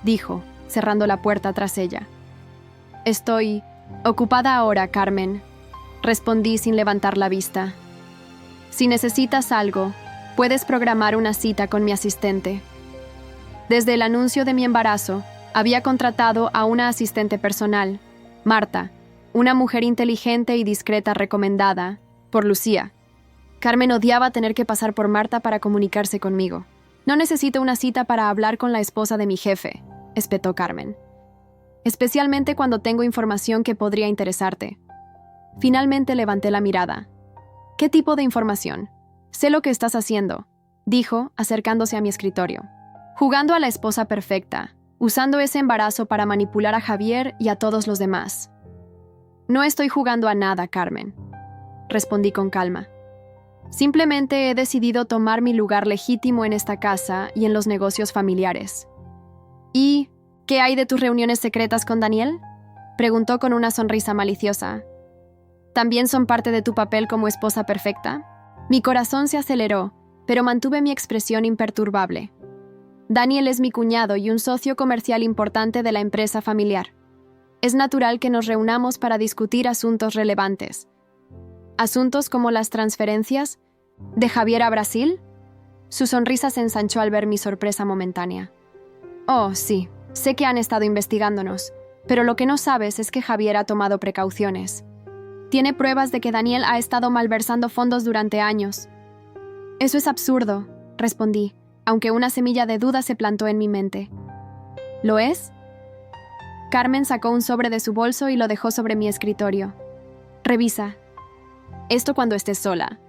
Speaker 1: dijo, cerrando la puerta tras ella. «Estoy ocupada ahora, Carmen», respondí sin levantar la vista. «Si necesitas algo, puedes programar una cita con mi asistente». Desde el anuncio de mi embarazo, había contratado a una asistente personal, Marta, una mujer inteligente y discreta recomendada por Lucía. Carmen odiaba tener que pasar por Marta para comunicarse conmigo. «No necesito una cita para hablar con la esposa de mi jefe», espetó Carmen. «Especialmente cuando tengo información que podría interesarte». Finalmente levanté la mirada. «¿Qué tipo de información? Sé lo que estás haciendo», dijo, acercándose a mi escritorio. Jugando a la esposa perfecta, usando ese embarazo para manipular a Javier y a todos los demás. No estoy jugando a nada, Carmen, respondí con calma. Simplemente he decidido tomar mi lugar legítimo en esta casa y en los negocios familiares. ¿Y qué hay de tus reuniones secretas con Daniel?, preguntó con una sonrisa maliciosa. ¿También son parte de tu papel como esposa perfecta? Mi corazón se aceleró, pero mantuve mi expresión imperturbable. Daniel es mi cuñado y un socio comercial importante de la empresa familiar. Es natural que nos reunamos para discutir asuntos relevantes. ¿Asuntos como las transferencias de Javier a Brasil? Su sonrisa se ensanchó al ver mi sorpresa momentánea. Oh, sí, sé que han estado investigándonos, pero lo que no sabes es que Javier ha tomado precauciones. Tiene pruebas de que Daniel ha estado malversando fondos durante años. Eso es absurdo, respondí, aunque una semilla de duda se plantó en mi mente. ¿Lo es? Carmen sacó un sobre de su bolso y lo dejó sobre mi escritorio. Revisa. Esto cuando estés sola.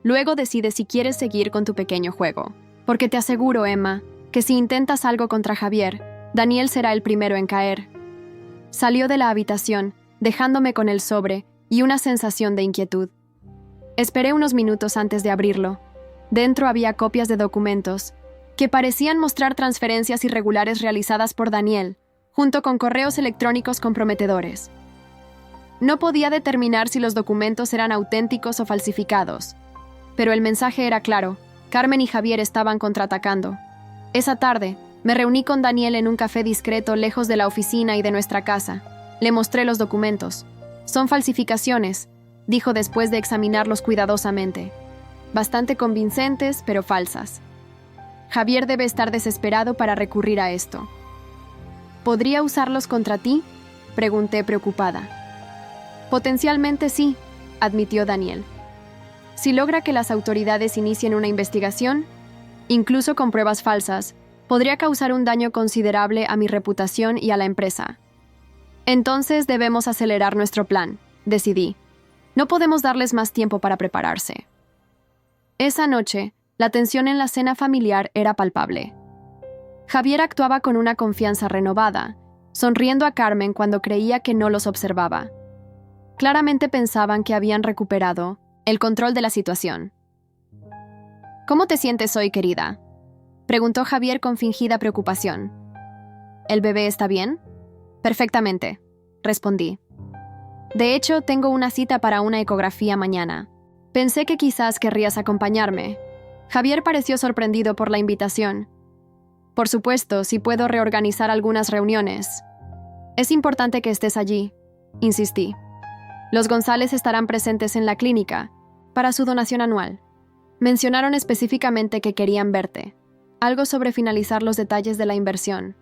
Speaker 1: Luego decides si quieres seguir con tu pequeño juego. Porque te aseguro, Emma, que si intentas algo contra Javier, Daniel será el primero en caer. Salió de la habitación, dejándome con el sobre y una sensación de inquietud. Esperé unos minutos antes de abrirlo. Dentro había copias de documentos que parecían mostrar transferencias irregulares realizadas por Daniel, junto con correos electrónicos comprometedores. No podía determinar si los documentos eran auténticos o falsificados, pero el mensaje era claro: Carmen y Javier estaban contraatacando. Esa tarde, me reuní con Daniel en un café discreto lejos de la oficina y de nuestra casa. Le mostré los documentos. Son falsificaciones, dijo después de examinarlos cuidadosamente. Bastante convincentes, pero falsas. Javier debe estar desesperado para recurrir a esto. ¿Podría usarlos contra ti?, pregunté preocupada. Potencialmente sí, admitió Daniel. Si logra que las autoridades inicien una investigación, incluso con pruebas falsas, podría causar un daño considerable a mi reputación y a la empresa. Entonces debemos acelerar nuestro plan, decidí. No podemos darles más tiempo para prepararse. Esa noche, la tensión en la cena familiar era palpable. Javier actuaba con una confianza renovada, sonriendo a Carmen cuando creía que no los observaba. Claramente pensaban que habían recuperado el control de la situación. ¿Cómo te sientes hoy, querida?, preguntó Javier con fingida preocupación. ¿El bebé está bien? Perfectamente, respondí. De hecho, tengo una cita para una ecografía mañana. Pensé que quizás querrías acompañarme. Javier pareció sorprendido por la invitación. Por supuesto, si puedo reorganizar algunas reuniones. Es importante que estés allí, insistí. Los González estarán presentes en la clínica para su donación anual. Mencionaron específicamente que querían verte. Algo sobre finalizar los detalles de la inversión.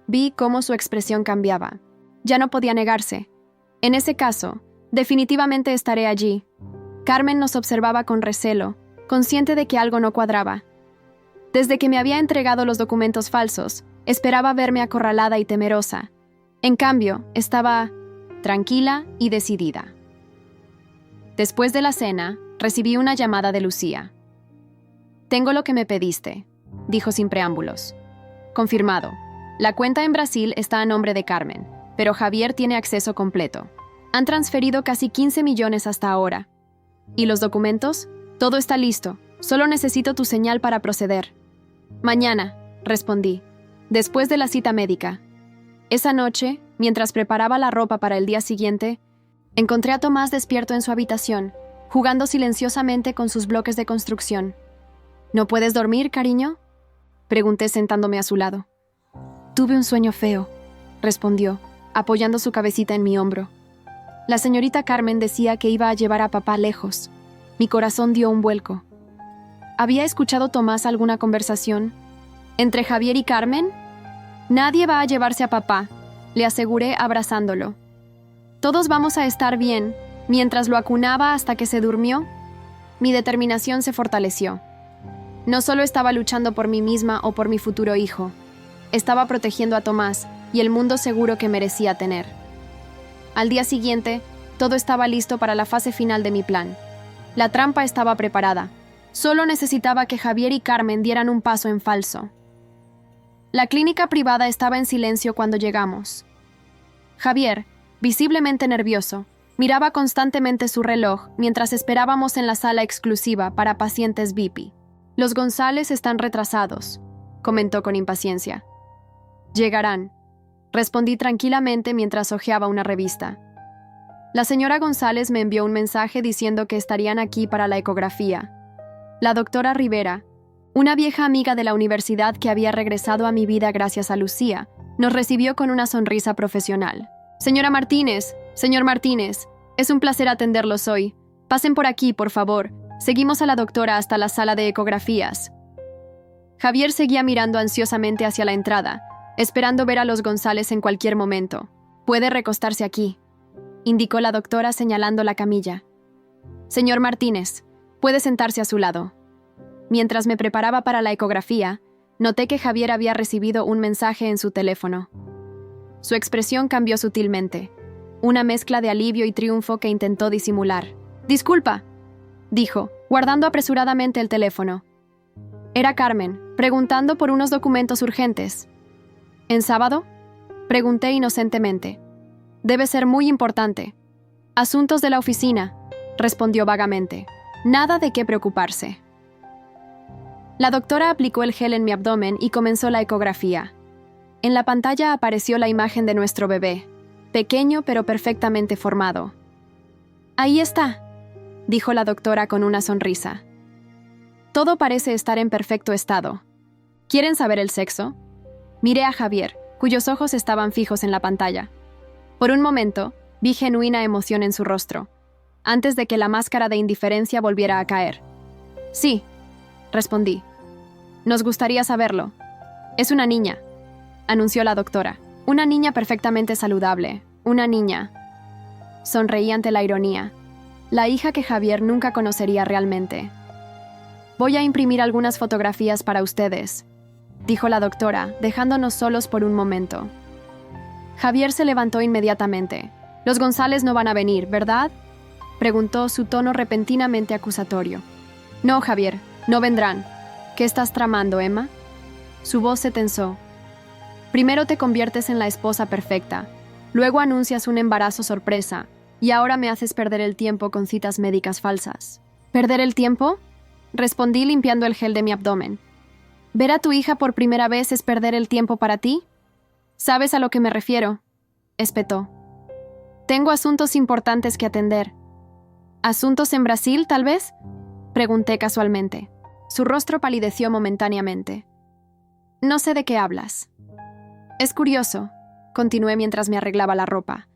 Speaker 1: Vi cómo su expresión cambiaba. Ya no podía negarse. En ese caso, definitivamente estaré allí. Carmen nos observaba con recelo, consciente de que algo no cuadraba. Desde que me había entregado los documentos falsos, esperaba verme acorralada y temerosa. En cambio, estaba tranquila y decidida. Después de la cena, recibí una llamada de Lucía. «Tengo lo que me pediste», dijo sin preámbulos. «Confirmado. La cuenta en Brasil está a nombre de Carmen, pero Javier tiene acceso completo. Han transferido casi 15 millones hasta ahora. ¿Y los documentos? Todo está listo. Solo necesito tu señal para proceder». «Mañana», respondí, después de la cita médica. Esa noche, mientras preparaba la ropa para el día siguiente, encontré a Tomás despierto en su habitación, jugando silenciosamente con sus bloques de construcción. «¿No puedes dormir, cariño?», pregunté sentándome a su lado. «Tuve un sueño feo», respondió, apoyando su cabecita en mi hombro. La señorita Carmen decía que iba a llevar a papá lejos. Mi corazón dio un vuelco. ¿Había escuchado Tomás alguna conversación entre Javier y Carmen? «Nadie va a llevarse a papá», le aseguré abrazándolo. «Todos vamos a estar bien», mientras lo acunaba hasta que se durmió. Mi determinación se fortaleció. No solo estaba luchando por mí misma o por mi futuro hijo, estaba protegiendo a Tomás y el mundo seguro que merecía tener. Al día siguiente, todo estaba listo para la fase final de mi plan. La trampa estaba preparada. Solo necesitaba que Javier y Carmen dieran un paso en falso. La clínica privada estaba en silencio cuando llegamos. Javier, visiblemente nervioso, miraba constantemente su reloj mientras esperábamos en la sala exclusiva para pacientes VIP. Los González están retrasados, comentó con impaciencia. Llegarán, respondí tranquilamente mientras hojeaba una revista. La señora González me envió un mensaje diciendo que estarían aquí para la ecografía. La doctora Rivera, una vieja amiga de la universidad que había regresado a mi vida gracias a Lucía, nos recibió con una sonrisa profesional. Señor Martínez, es un placer atenderlos hoy. Pasen por aquí, por favor. Seguimos a la doctora hasta la sala de ecografías. Javier seguía mirando ansiosamente hacia la entrada, esperando ver a los González en cualquier momento. Puede recostarse aquí, indicó la doctora señalando la camilla. Señor Martínez, puede sentarse a su lado. Mientras me preparaba para la ecografía, noté que Javier había recibido un mensaje en su teléfono. Su expresión cambió sutilmente, una mezcla de alivio y triunfo que intentó disimular. «Disculpa», dijo, guardando apresuradamente el teléfono. Era Carmen, preguntando por unos documentos urgentes. ¿En sábado?, pregunté inocentemente. Debe ser muy importante. Asuntos de la oficina, respondió vagamente. Nada de qué preocuparse. La doctora aplicó el gel en mi abdomen y comenzó la ecografía. En la pantalla apareció la imagen de nuestro bebé, pequeño pero perfectamente formado. Ahí está, dijo la doctora con una sonrisa. Todo parece estar en perfecto estado. ¿Quieren saber el sexo? Miré a Javier, cuyos ojos estaban fijos en la pantalla. Por un momento, vi genuina emoción en su rostro, antes de que la máscara de indiferencia volviera a caer. Sí, respondí. Nos gustaría saberlo. Es una niña, anunció la doctora. Una niña perfectamente saludable. Una niña. Sonreí ante la ironía. La hija que Javier nunca conocería realmente. Voy a imprimir algunas fotografías para ustedes, dijo la doctora, dejándonos solos por un momento. Javier se levantó inmediatamente. Los González no van a venir, ¿verdad?, preguntó, su tono repentinamente acusatorio. No, Javier, no vendrán. ¿Qué estás tramando, Emma? Su voz se tensó. Primero te conviertes en la esposa perfecta, luego anuncias un embarazo sorpresa, y ahora me haces perder el tiempo con citas médicas falsas. ¿Perder el tiempo?, respondí limpiando el gel de mi abdomen. ¿Ver a tu hija por primera vez es perder el tiempo para ti? ¿Sabes a lo que me refiero?, espetó. Tengo asuntos importantes que atender. ¿Asuntos en Brasil, tal vez?, pregunté casualmente. Su rostro palideció momentáneamente. No sé de qué hablas. Es curioso, continué mientras me arreglaba la ropa.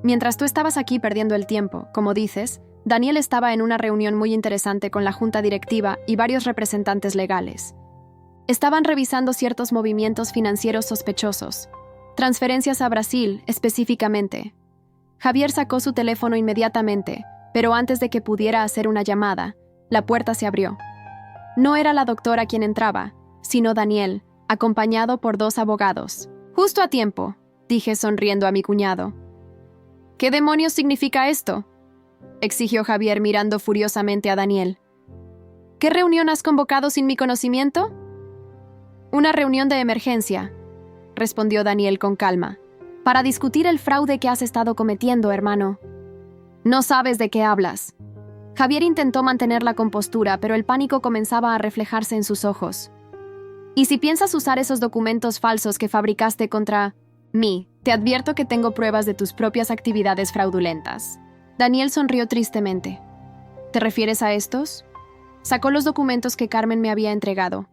Speaker 1: Mientras tú estabas aquí perdiendo el tiempo, como dices, Daniel estaba en una reunión muy interesante con la junta directiva y varios representantes legales. Estaban revisando ciertos movimientos financieros sospechosos, transferencias a Brasil específicamente. Javier sacó su teléfono inmediatamente, pero antes de que pudiera hacer una llamada, la puerta se abrió. No era la doctora quien entraba, sino Daniel, acompañado por 2 abogados. Justo a tiempo, dije sonriendo a mi cuñado. ¿Qué demonios significa esto?, exigió Javier mirando furiosamente a Daniel. ¿Qué reunión has convocado sin mi conocimiento? Una reunión de emergencia, respondió Daniel con calma, para discutir el fraude que has estado cometiendo, hermano. No sabes de qué hablas. Javier intentó mantener la compostura, pero el pánico comenzaba a reflejarse en sus ojos. ¿Y si piensas usar esos documentos falsos que fabricaste contra mí? Te advierto que tengo pruebas de tus propias actividades fraudulentas. Daniel sonrió tristemente. ¿Te refieres a estos? Sacó los documentos que Carmen me había entregado.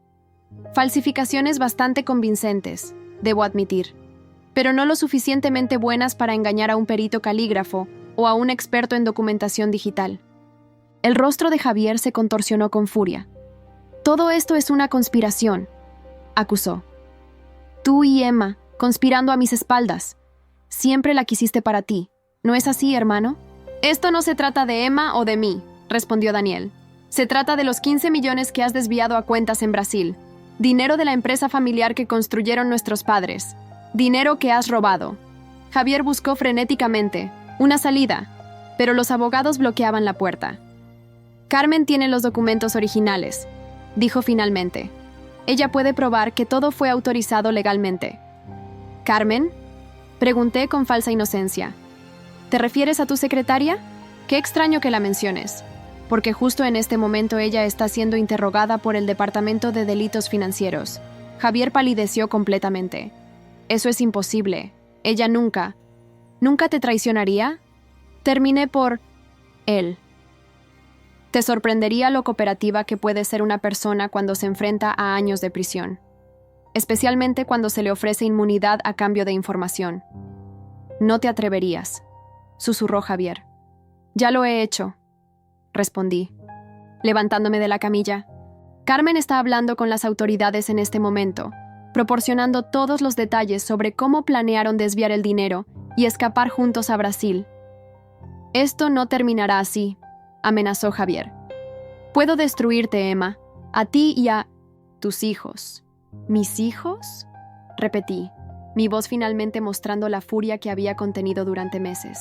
Speaker 1: Falsificaciones bastante convincentes, debo admitir, pero no lo suficientemente buenas para engañar a un perito calígrafo o a un experto en documentación digital. El rostro de Javier se contorsionó con furia. Todo esto es una conspiración, acusó. Tú y Emma, conspirando a mis espaldas. Siempre la quisiste para ti, ¿no es así, hermano? Esto no se trata de Emma o de mí, respondió Daniel. Se trata de los 15 millones que has desviado a cuentas en Brasil. Dinero de la empresa familiar que construyeron nuestros padres. Dinero que has robado. Javier buscó frenéticamente una salida, pero los abogados bloqueaban la puerta. Carmen tiene los documentos originales, dijo finalmente. Ella puede probar que todo fue autorizado legalmente. ¿Carmen? Pregunté con falsa inocencia. ¿Te refieres a tu secretaria? Qué extraño que la menciones, porque justo en este momento ella está siendo interrogada por el Departamento de Delitos Financieros. Javier palideció completamente. Eso es imposible. Ella nunca te traicionaría. Terminé por él. Te sorprendería lo cooperativa que puede ser una persona cuando se enfrenta a años de prisión, especialmente cuando se le ofrece inmunidad a cambio de información. No te atreverías, susurró Javier. Ya lo he hecho, respondí, levantándome de la camilla. Carmen está hablando con las autoridades en este momento, proporcionando todos los detalles sobre cómo planearon desviar el dinero y escapar juntos a Brasil. Esto no terminará así, amenazó Javier. Puedo destruirte, Emma, a ti y a tus hijos. ¿Mis hijos? Repetí, mi voz finalmente mostrando la furia que había contenido durante meses.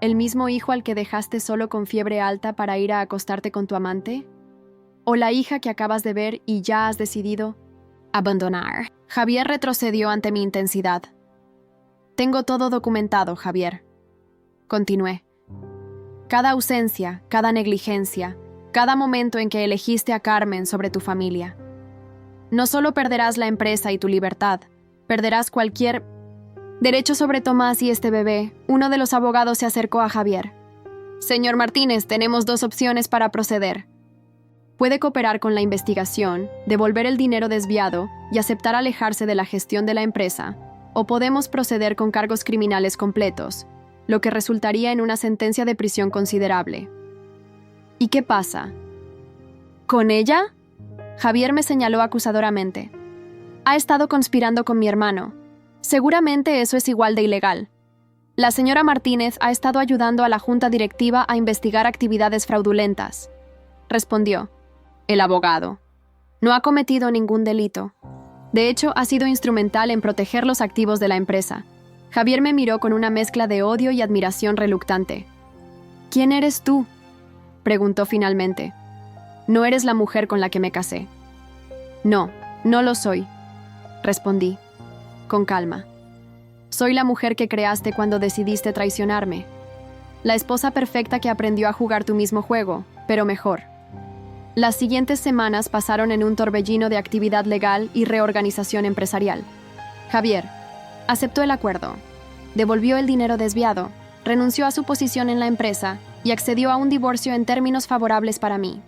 Speaker 1: ¿El mismo hijo al que dejaste solo con fiebre alta para ir a acostarte con tu amante? ¿O la hija que acabas de ver y ya has decidido abandonar? Javier retrocedió ante mi intensidad. Tengo todo documentado, Javier. Continué. Cada ausencia, cada negligencia, cada momento en que elegiste a Carmen sobre tu familia. No solo perderás la empresa y tu libertad, perderás cualquier derecho sobre Tomás y este bebé. Uno de los abogados se acercó a Javier. Señor Martínez, tenemos dos opciones para proceder. Puede cooperar con la investigación, devolver el dinero desviado y aceptar alejarse de la gestión de la empresa, o podemos proceder con cargos criminales completos, lo que resultaría en una sentencia de prisión considerable. ¿Y qué pasa? ¿Con ella? Javier me señaló acusadoramente. Ha estado conspirando con mi hermano. Seguramente eso es igual de ilegal. La señora Martínez ha estado ayudando a la junta directiva a investigar actividades fraudulentas, respondió. El abogado. No ha cometido ningún delito. De hecho, ha sido instrumental en proteger los activos de la empresa. Javier me miró con una mezcla de odio y admiración reluctante. ¿Quién eres tú?, preguntó finalmente. No eres la mujer con la que me casé. No, no lo soy, respondí, con calma. Soy la mujer que creaste cuando decidiste traicionarme. La esposa perfecta que aprendió a jugar tu mismo juego, pero mejor. Las siguientes semanas pasaron en un torbellino de actividad legal y reorganización empresarial. Javier aceptó el acuerdo, devolvió el dinero desviado, renunció a su posición en la empresa y accedió a un divorcio en términos favorables para mí.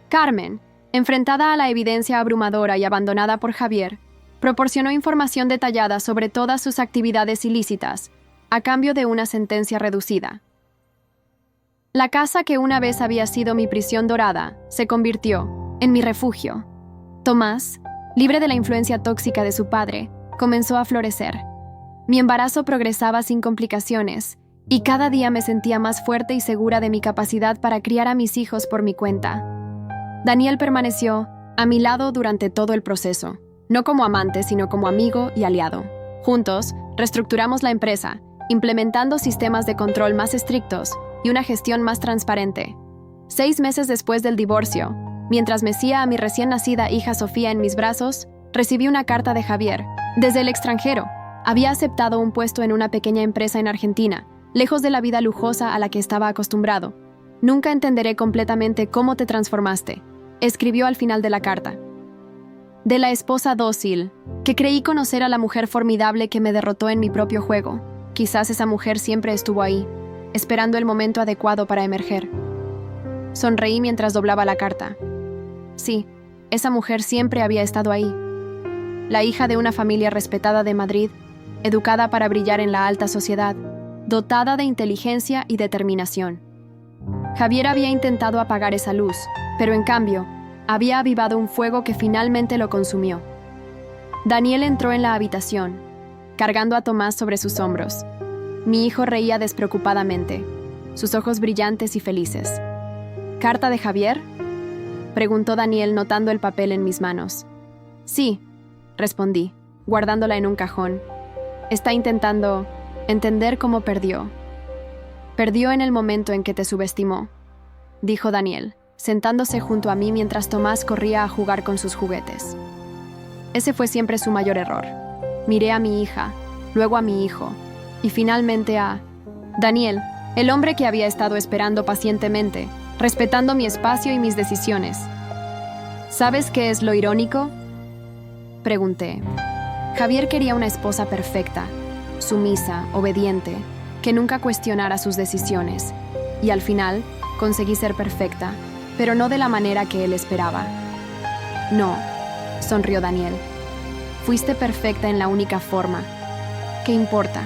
Speaker 1: Carmen, enfrentada a la evidencia abrumadora y abandonada por Javier, proporcionó información detallada sobre todas sus actividades ilícitas, a cambio de una sentencia reducida. La casa que una vez había sido mi prisión dorada se convirtió en mi refugio. Tomás, libre de la influencia tóxica de su padre, comenzó a florecer. Mi embarazo progresaba sin complicaciones, y cada día me sentía más fuerte y segura de mi capacidad para criar a mis hijos por mi cuenta. Daniel permaneció a mi lado durante todo el proceso, no como amante, sino como amigo y aliado. Juntos, reestructuramos la empresa, implementando sistemas de control más estrictos y una gestión más transparente. 6 meses después del divorcio, mientras mecía a mi recién nacida hija Sofía en mis brazos, recibí una carta de Javier. Desde el extranjero, había aceptado un puesto en una pequeña empresa en Argentina, lejos de la vida lujosa a la que estaba acostumbrado. Nunca entenderé completamente cómo te transformaste, escribió al final de la carta. De la esposa dócil, que creí conocer a la mujer formidable que me derrotó en mi propio juego. Quizás esa mujer siempre estuvo ahí, esperando el momento adecuado para emerger. Sonreí mientras doblaba la carta. Sí, esa mujer siempre había estado ahí. La hija de una familia respetada de Madrid, educada para brillar en la alta sociedad, dotada de inteligencia y determinación. Javier había intentado apagar esa luz, pero en cambio, había avivado un fuego que finalmente lo consumió. Daniel entró en la habitación, cargando a Tomás sobre sus hombros. Mi hijo reía despreocupadamente, sus ojos brillantes y felices. ¿Carta de Javier?, preguntó Daniel notando el papel en mis manos. Sí, respondí, guardándola en un cajón. Está intentando entender cómo perdió. Perdió en el momento en que te subestimó, dijo Daniel, sentándose junto a mí mientras Tomás corría a jugar con sus juguetes. Ese fue siempre su mayor error. Miré a mi hija, luego a mi hijo, y finalmente a Daniel, el hombre que había estado esperando pacientemente, respetando mi espacio y mis decisiones. ¿Sabes qué es lo irónico?, pregunté. Javier quería una esposa perfecta, sumisa, obediente, que nunca cuestionara sus decisiones. Y al final, conseguí ser perfecta, pero no de la manera que él esperaba. No, sonrió Daniel. Fuiste perfecta en la única forma. ¿Qué importa?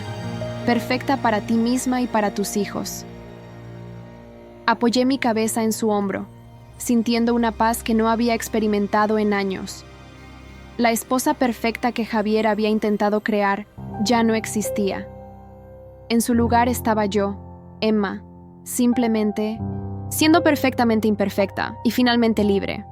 Speaker 1: Perfecta para ti misma y para tus hijos. Apoyé mi cabeza en su hombro, sintiendo una paz que no había experimentado en años. La esposa perfecta que Javier había intentado crear ya no existía. En su lugar estaba yo, Emma, simplemente siendo perfectamente imperfecta y finalmente libre.